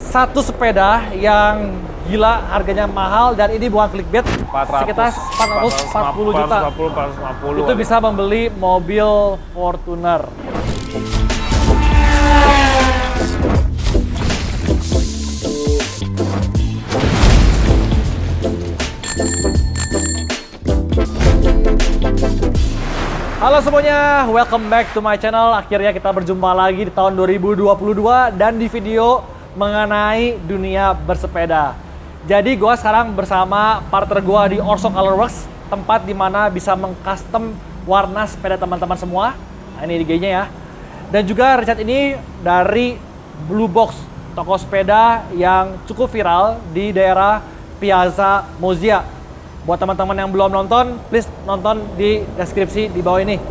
satu sepeda yang gila harganya mahal dan ini bukan clickbait, sekitar 440 juta. 450 Itu bisa membeli mobil Fortuner. Halo semuanya, welcome back to my channel. Akhirnya kita berjumpa lagi di tahun 2022 dan di video mengenai dunia bersepeda. Jadi gue sekarang bersama partner gue di Orso Colorworks, tempat dimana bisa mengcustom warna sepeda teman-teman semua. Nah, ini IG-nya ya. Dan juga Richard ini dari Blue Box, toko sepeda yang cukup viral di daerah Piazza Mozia. Buat teman-teman yang belum nonton, please nonton di deskripsi di bawah ini.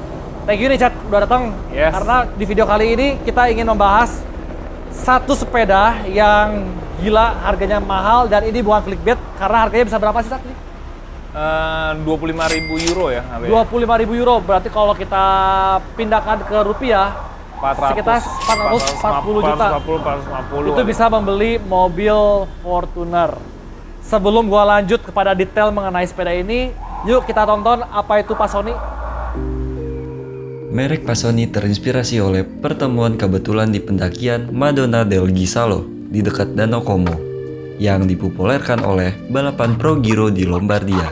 Thank you Richard udah datang. Yes. Karena di video kali ini kita ingin membahas satu sepeda yang gila harganya mahal dan ini bukan clickbait karena harganya bisa berapa sih Richard? 25.000 euro ya. 25.000 euro, berarti kalau kita pindahkan ke rupiah sekitar 440 juta. 450. Itu bisa membeli mobil Fortuner. Sebelum gua lanjut kepada detail mengenai sepeda ini, yuk kita tonton apa itu Pasoni. Merek Pasoni terinspirasi oleh pertemuan kebetulan di pendakian Madonna del Ghisallo di dekat Danau Como yang dipopulerkan oleh balapan Pro Giro di Lombardia.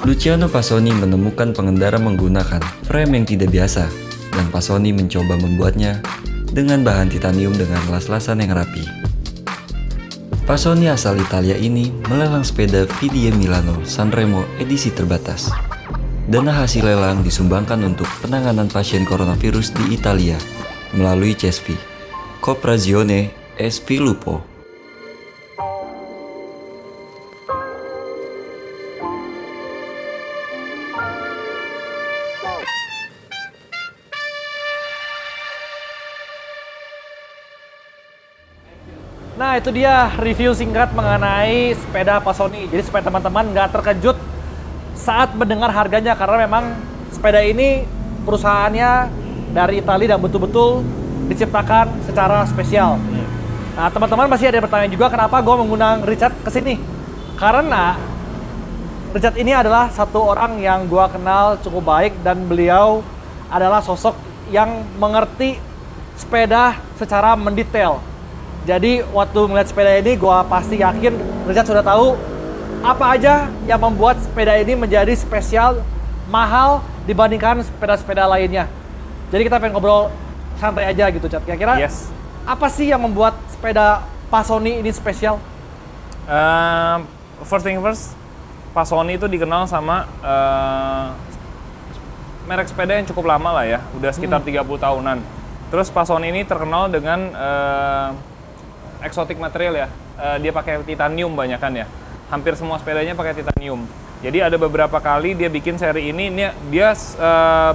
Luciano Pasoni menemukan pengendara menggunakan frame yang tidak biasa dan Pasoni mencoba membuatnya dengan bahan titanium dengan las-lasan yang rapi. Pasoni asal Italia ini melelang sepeda VDM Milano Sanremo edisi terbatas. Dana hasil lelang disumbangkan untuk penanganan pasien coronavirus di Italia melalui CESVI, Cooperazione e Sviluppo. Nah itu dia review singkat mengenai sepeda Pasoni. Jadi supaya teman-teman nggak terkejut saat mendengar harganya karena memang sepeda ini perusahaannya dari Italia dan betul-betul diciptakan secara spesial. Nah teman-teman masih ada yang bertanya juga kenapa gue mengundang Richard kesini. Karena Richard ini adalah satu orang yang gue kenal cukup baik dan beliau adalah sosok yang mengerti sepeda secara mendetail. Jadi waktu melihat sepeda ini, gue pasti yakin Richard sudah tahu apa aja yang membuat sepeda ini menjadi spesial, mahal dibandingkan sepeda-sepeda lainnya. Jadi kita pengen ngobrol santai aja gitu, Chat. Kira-kira apa sih yang membuat sepeda Pasoni ini spesial? First thing first, Pasoni itu dikenal sama merek sepeda yang cukup lama lah ya, udah sekitar 30 tahunan. Terus Pasoni ini terkenal dengan eksotik material ya, dia pakai titanium banyak kan ya. Hampir semua sepedanya pakai titanium. Jadi ada beberapa kali dia bikin seri ini,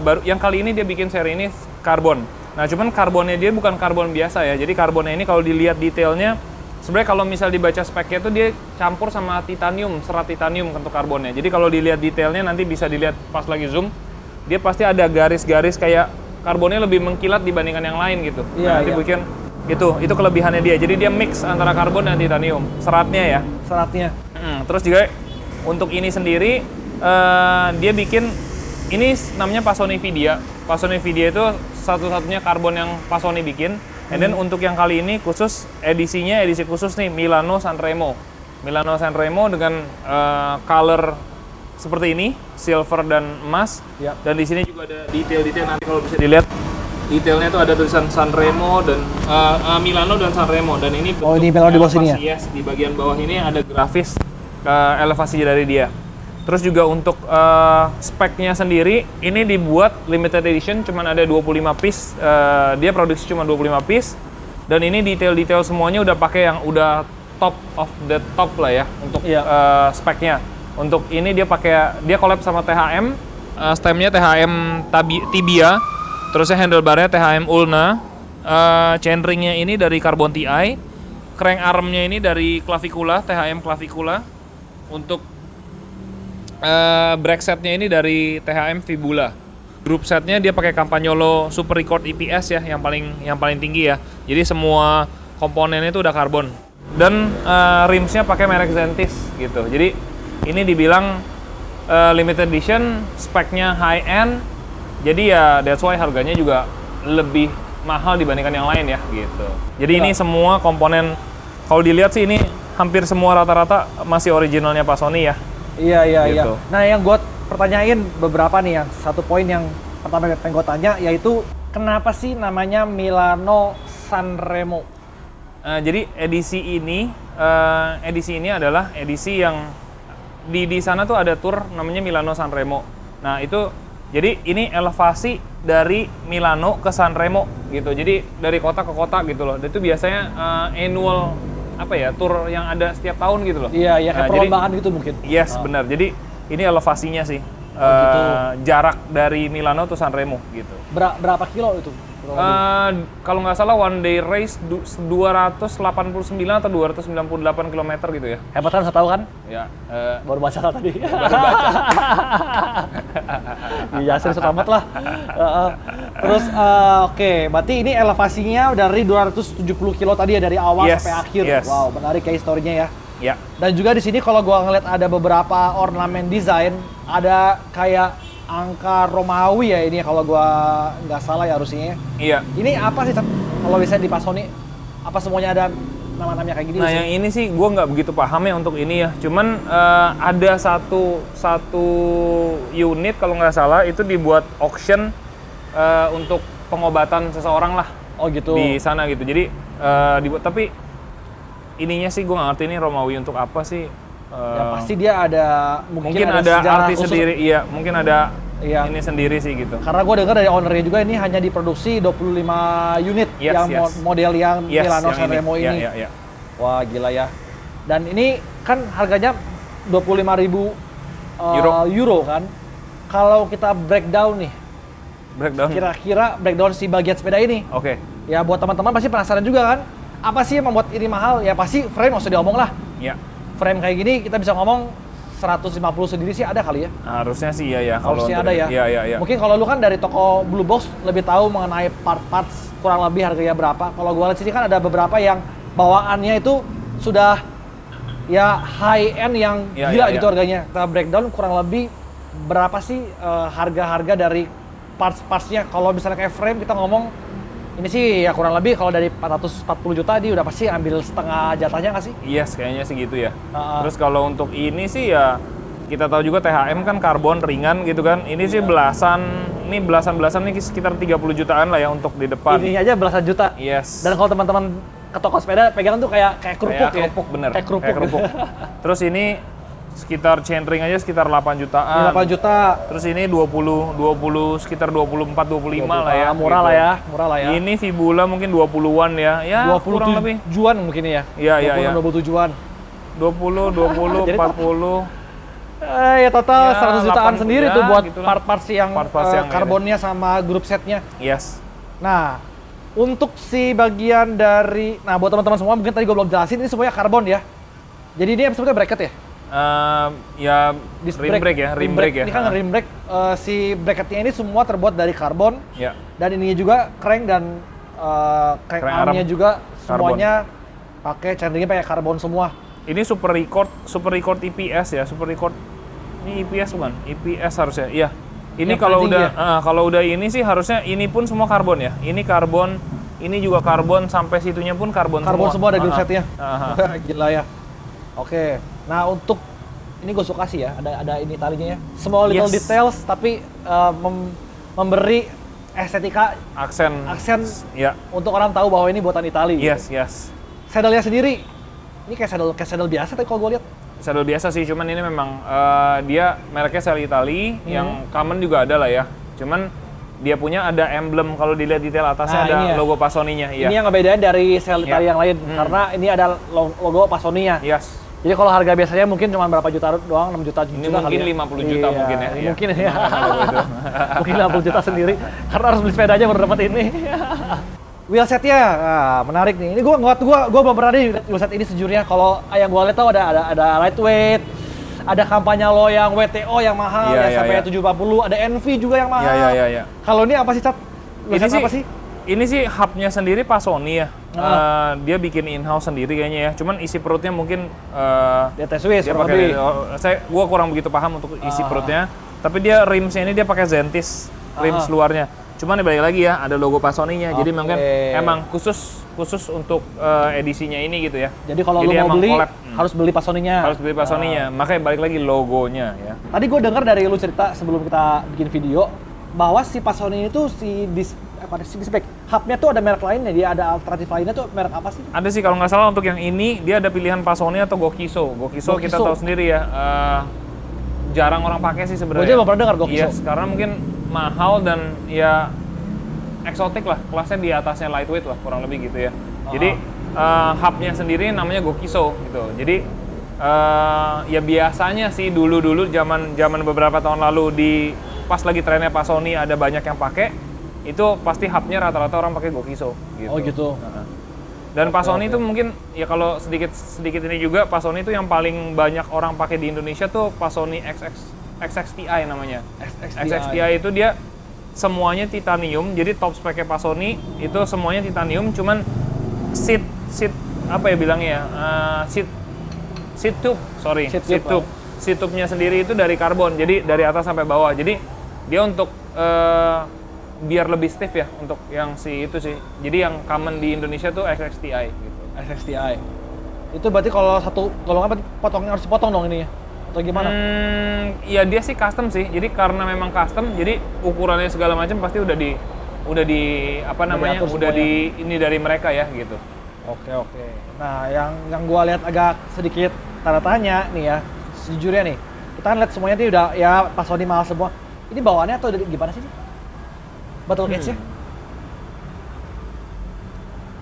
baru yang kali ini dia bikin seri ini karbon. Nah cuman karbonnya dia bukan karbon biasa ya. Jadi karbonnya ini kalau dilihat detailnya, sebenarnya kalau misal dibaca speknya itu dia campur sama titanium, serat titanium untuk karbonnya. Jadi kalau dilihat detailnya nanti bisa dilihat pas lagi zoom, dia pasti ada garis-garis kayak karbonnya lebih mengkilat dibandingkan yang lain gitu. Iya, nanti bikin itu kelebihannya dia. Jadi dia mix antara karbon dan titanium, seratnya ya. Seratnya. Terus juga untuk ini sendiri dia bikin ini namanya Pasoni Vidia. Pasoni Vidia itu satu-satunya karbon yang Pasoni bikin. And then untuk yang kali ini khusus edisi khusus nih Milano Sanremo. Milano Sanremo dengan color seperti ini, silver dan emas. Yep. Dan di sini juga ada detail-detail, nanti kalau bisa dilihat detailnya itu ada tulisan Sanremo dan Milano dan Sanremo, dan ini bentuk ini Milano di bawah sini ya? Yes, di bagian bawah ini ada grafis elevasi dari dia. Terus juga untuk speknya sendiri ini dibuat limited edition, cuman ada 25 piece. Dia produksi cuma 25 piece, dan ini detail-detail semuanya udah pakai yang udah top of the top lah ya untuk speknya. Untuk ini dia collab sama THM, stemnya THM Tibia. Terusnya handlebarnya THM Ulna, chainringnya ini dari Carbon TI, crank armnya ini dari Clavicula, THM Clavicula. Untuk brake setnya ini dari THM Fibula. Group setnya dia pakai Campagnolo Super Record EPS ya, yang paling tinggi ya. Jadi semua komponennya itu udah karbon. Dan rimsnya pakai merek Zentis gitu. Jadi ini dibilang limited edition, speknya high end. Jadi ya that's why harganya juga lebih mahal dibandingkan yang lain ya gitu. Jadi ini semua komponen, kalau dilihat sih ini hampir semua rata-rata masih originalnya Pak Sony ya. Iya, iya, iya. Gitu. Nah, yang gue pertanyain beberapa nih, yang satu poin yang pertama yang pengen gue tanya, yaitu kenapa sih namanya Milano Sanremo? Jadi edisi ini adalah edisi yang di sana tuh ada tour namanya Milano Sanremo. Nah itu jadi ini elevasi dari Milano ke Sanremo gitu. Jadi dari kota ke kota gitu loh. Dan itu biasanya annual tour yang ada setiap tahun gitu loh. Iya, ya kayak Jadi- perlombaan gitu mungkin. Yes, benar. Jadi ini elevasinya sih. gitu. Jarak dari Milano ke Sanremo gitu. Berapa kilo itu? Kalau nggak salah one day race 289 atau 298 km gitu ya. Hebat kan, saya tahu kan? Ya, Baru baca tadi. baru baca. Iya, serius amat lah. Terus, oke, berarti ini elevasinya dari 270 kilo tadi ya, dari awal Yes, sampai akhir. yes. Wow, menarik ya historinya ya. Ya, Dan juga di sini kalau gua ngeliat ada beberapa ornamen desain, ada kayak angka Romawi ya ini kalau gua nggak salah ya harusnya. iya. Ini apa sih Cat? Kalau bisa di Pak Sony? Apa semuanya ada nama-namanya kayak gini? Nah sih? yang ini sih gue nggak begitu paham ya untuk ini ya. Cuman ada satu unit kalau nggak salah itu dibuat auction untuk pengobatan seseorang lah Oh gitu. di sana gitu. Jadi dibuat, tapi ininya sih gue nggak ngerti ini Romawi untuk apa sih. Ya pasti dia ada Mungkin ada sejarah arti khusus. sendiri, iya. Mungkin ada Iya. ini sendiri sih gitu. Karena gue dengar dari ownernya juga ini hanya diproduksi 25 unit Yes, yang yes. model yang Yes, Milano yang Sanremo Iya, ini. iya, iya. Wah gila ya. Dan ini kan harganya 25.000 euro kan. Kalau kita breakdown nih, Breakdown. kira-kira breakdown si bagian sepeda ini. Oke. Ya buat teman-teman pasti penasaran juga kan. Apa sih yang membuat ini mahal? Ya pasti frame, nggak usah diomong lah. Ya. Frame kayak gini kita bisa ngomong 150 sendiri sih ada kali ya. Harusnya sih iya ya. Harusnya untuk- ada ya. Iya, iya, iya. Mungkin kalau lu kan dari toko Blue Box lebih tahu mengenai parts kurang lebih harganya berapa. Kalau gua lihat sini kan ada beberapa yang bawaannya itu sudah ya high end yang Ya, gila ya, gitu ya. harganya. Kita breakdown kurang lebih berapa sih harga-harga dari parts-partsnya. Kalau misalnya kayak frame kita ngomong ini sih ya kurang lebih kalau dari 440 juta dia udah pasti ambil setengah jatahnya nggak sih? Yes, kayaknya sih gitu ya. Ah. Terus kalau untuk ini sih ya kita tahu juga THM kan karbon ringan gitu kan. Ini sih belasan nih sekitar 30 jutaan lah ya untuk di depan. Ini aja belasan juta. Yes. Dan kalau teman-teman ke toko sepeda pegangan tuh kayak kerupuk ya. bener. Kayak kerupuk. Terus ini sekitar chainring aja sekitar 8 jutaan. 8 juta. Terus ini 20 sekitar 24 25 lah ya. Murah gitu. lah ya. Ini Fibula mungkin 20-an ya. Ya, 20 kurang lebih. tujuan mungkin ya. Iya, iya, iya. 27-an. 20, Jadi 40. Ya total Ya, 100 jutaan 80 sendiri ya, tuh buat gitulah. part-parts yang, Part-parts yang karbonnya sama grup setnya. Yes. Nah, untuk si bagian dari, nah buat teman-teman semua mungkin tadi gue belum jelasin, ini semuanya karbon ya. Jadi ini sebetulnya bracket ya? Ya Disc rim brake ya, rim brake ya. Ini kan rim brake, si bracketnya ini semua terbuat dari karbon. Ya. Dan ininya juga crank dan crank Crank armnya arm juga karbon. semuanya pakai chainringnya pakai karbon semua. Ini super record EPS ya, super record. Ini EPS bukan? EPS harusnya. Iya. Ini Yang kalau paling udah tinggi kalau udah ini sih harusnya ini pun semua karbon ya. Ini karbon, ini juga karbon sampai situnya pun karbon semua. Karbon semua ada grup setnya. Aha. Gila ya. Oke. Nah untuk ini gue suka sih ya, ada ini talinya ya. Small little Yes. details tapi memberi estetika Aksen. Ya. untuk orang tahu bahwa ini buatan Itali. Yes, yes. Saddle-nya sendiri, ini kayak saddle biasa tapi kalau gue lihat. Saddle biasa sih, cuman ini memang dia mereknya Sel Italy, yang common juga ada lah ya. Cuman dia punya ada emblem, kalau dilihat detail atasnya Nah, ada ini ya. logo Pasoninya. Iya. Ini yang ngebedain dari saddle Itali Iya. yang lain karena ini ada logo Pasoninya. Yes. Jadi kalau harga biasanya mungkin cuma berapa juta doang, 6 juta Ini juta mungkin kali ya. 50 juta mungkin ya. Iya. Mungkin ya. Logo itu. Mungkin 50 juta sendiri karena harus beli sepeda aja baru dapat ini. Wheelsetnya, nah, menarik nih. Ini gua belum pernah nih lihat wheelset ini sejujurnya. Kalau yang gua lihat tahu ada lightweight, ada kampanye lo yang WTO yang mahal Iya, ya iya, sampai iya. 750, ada NV juga yang mahal. Iya. Kalau ini apa sih, Cat? Ini Wheelset sih apa sih? Ini sih hubnya sendiri Pasoni ya. Dia bikin in-house sendiri kayaknya ya. Cuman isi perutnya mungkin Dia Swiss dia kurang pakai. lebih. Gua kurang begitu paham untuk isi perutnya. Tapi dia rimsnya ini dia pakai Zentis rims luarnya. Cuman balik lagi ya, ada logo Pasoninya. Jadi mungkin emang khusus untuk edisinya ini gitu ya. Jadi kalau lu mau beli harus beli Pasoninya. Harus beli Pasoninya. Makanya balik lagi logonya ya. Tadi gue dengar dari lu cerita sebelum kita bikin video bahwa si Pasoni itu si spek hubnya tuh ada merek lainnya, dia ada alternatif lainnya tuh merek apa sih? Ada sih kalau nggak salah untuk yang ini dia ada pilihan Pasoni atau Gokiso. Gokiso kita tahu sendiri ya. Jarang orang pakai sih sebenarnya. Gue juga pernah dengar Gokiso. Yes, karena mungkin mahal dan ya eksotik lah, kelasnya di atasnya lightweight lah kurang lebih gitu ya. Jadi hubnya sendiri namanya Gokiso gitu. Jadi ya biasanya sih dulu zaman beberapa tahun lalu pas lagi trennya Pasoni ada banyak yang pakai, itu pasti hubnya rata-rata orang pakai Gokiso gitu. Oh gitu. Dan Pasoni itu mungkin ya kalau sedikit ini juga Pasoni itu yang paling banyak orang pakai di Indonesia tuh Pasoni XXTI namanya. XXTI itu dia semuanya titanium, jadi top speknya Pasoni itu semuanya titanium, cuman seat apa ya bilangnya ya, seat tube-nya sendiri itu dari karbon, jadi dari atas sampai bawah, jadi dia untuk biar lebih stiff ya untuk yang itu sih, jadi yang common di Indonesia tuh XXTI gitu. XXTI itu berarti kalau satu golongan potongnya harus dipotong dong ini ya? Atau gimana? Ya dia sih custom sih. Jadi karena memang custom, jadi ukurannya segala macam pasti udah di ini dari mereka ya gitu. Oke. Nah, yang gua lihat agak sedikit tanda tanya nih ya. Sejujurnya nih, kita kan lihat semuanya tuh udah ya Pasoni mahal semua. Ini bawaannya atau gimana sih? Battle cage-nya?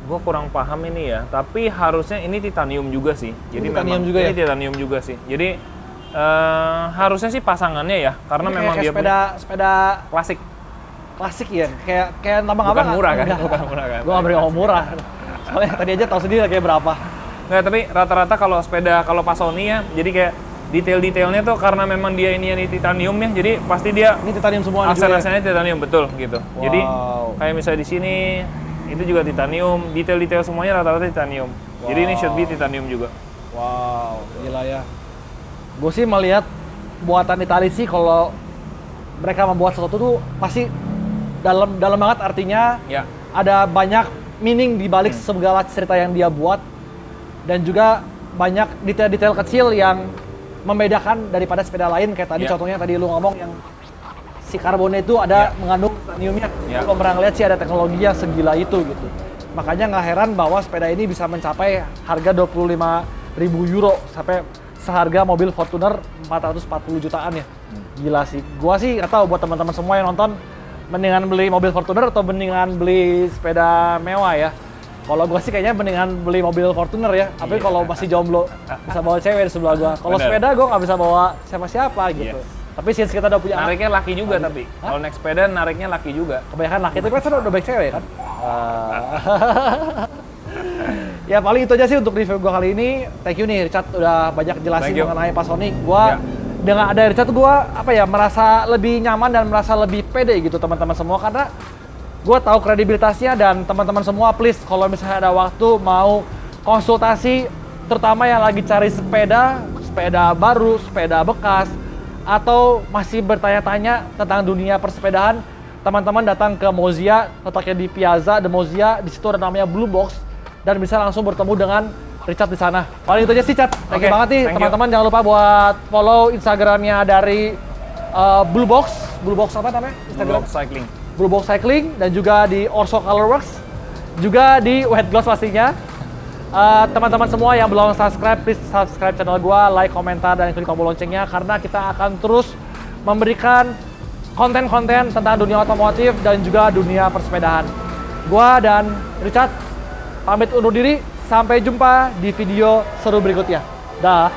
Gua kurang paham ini ya, tapi harusnya ini titanium juga sih. Jadi titanium memang juga ini titanium juga sih. Jadi harusnya sih pasangannya ya, karena ini memang kayak dia sepeda klasik ya, kayak lambang apa? Bukan murah kan? Enggak. Bukan murah kan? Gua nggak ngomong murah. Soalnya tadi aja tahu sendiri kayak berapa. Nggak, tapi rata-rata kalau Pasoni ya, jadi kayak detail-detailnya tuh karena memang dia ini titanium ya, jadi pasti dia Ini titanium semua aksen-aksennya titanium betul gitu. Wow. Jadi kayak misalnya di sini itu juga titanium, detail-detail semuanya rata-rata titanium. Jadi ini should be titanium juga. Wow, gila ya. Gue sih melihat buatan Itali sih kalau mereka membuat sesuatu tuh pasti dalam banget artinya. Ya. Ada banyak meaning di balik segala cerita yang dia buat dan juga banyak detail-detail kecil yang membedakan daripada sepeda lain kayak tadi contohnya tadi lu ngomong yang si karbonnya itu ada mengandung titaniumnya. Belum pernah ngeliat sih ada teknologi yang segila itu gitu. Makanya nggak heran bahwa sepeda ini bisa mencapai harga 25.000 euro sampai seharga mobil Fortuner 440 jutaan ya. Gila sih. Gua sih nggak tahu buat teman-teman semua yang nonton mendingan beli mobil Fortuner atau mendingan beli sepeda mewah ya. Kalau gua sih kayaknya mendingan beli mobil Fortuner ya. Tapi kalau masih jomblo bisa bawa cewek di sebelah gua. Kalau sepeda gua nggak bisa bawa siapa-siapa gitu. Tapi since kita udah punya nariknya laki juga tapi. Kalau naik sepeda nariknya laki juga. Kebanyakan laki, tapi kan udah baik cewek kan? Ya paling itu aja sih untuk review gua kali ini. Thank you nih Richard udah banyak jelasin mengenai Pasoni. Gua dengan ada Richard gua merasa lebih nyaman dan merasa lebih pede gitu teman-teman semua karena gua tahu kredibilitasnya dan teman-teman semua please kalau misalnya ada waktu mau konsultasi terutama yang lagi cari sepeda baru, sepeda bekas atau masih bertanya-tanya tentang dunia persepedahan, teman-teman datang ke Mozia, letaknya di Piazza de Mozia, di situ ada namanya Blue Box dan bisa langsung bertemu dengan Richard di sana. Paling itu aja sih, Chat. Thank you banget nih, teman-teman. Jangan lupa buat follow Instagramnya dari Blue Box. Blue Box apa namanya? Instagram? Blue Box Cycling dan juga di Orso Colorworks, juga di Wet Gloss pastinya. Teman-teman semua yang belum subscribe, please subscribe channel gua, like, komentar, dan klik tombol loncengnya karena kita akan terus memberikan konten-konten tentang dunia otomotif dan juga dunia persepedahan. Gua dan Richard pamit undur diri, sampai jumpa di video seru berikutnya. Dah.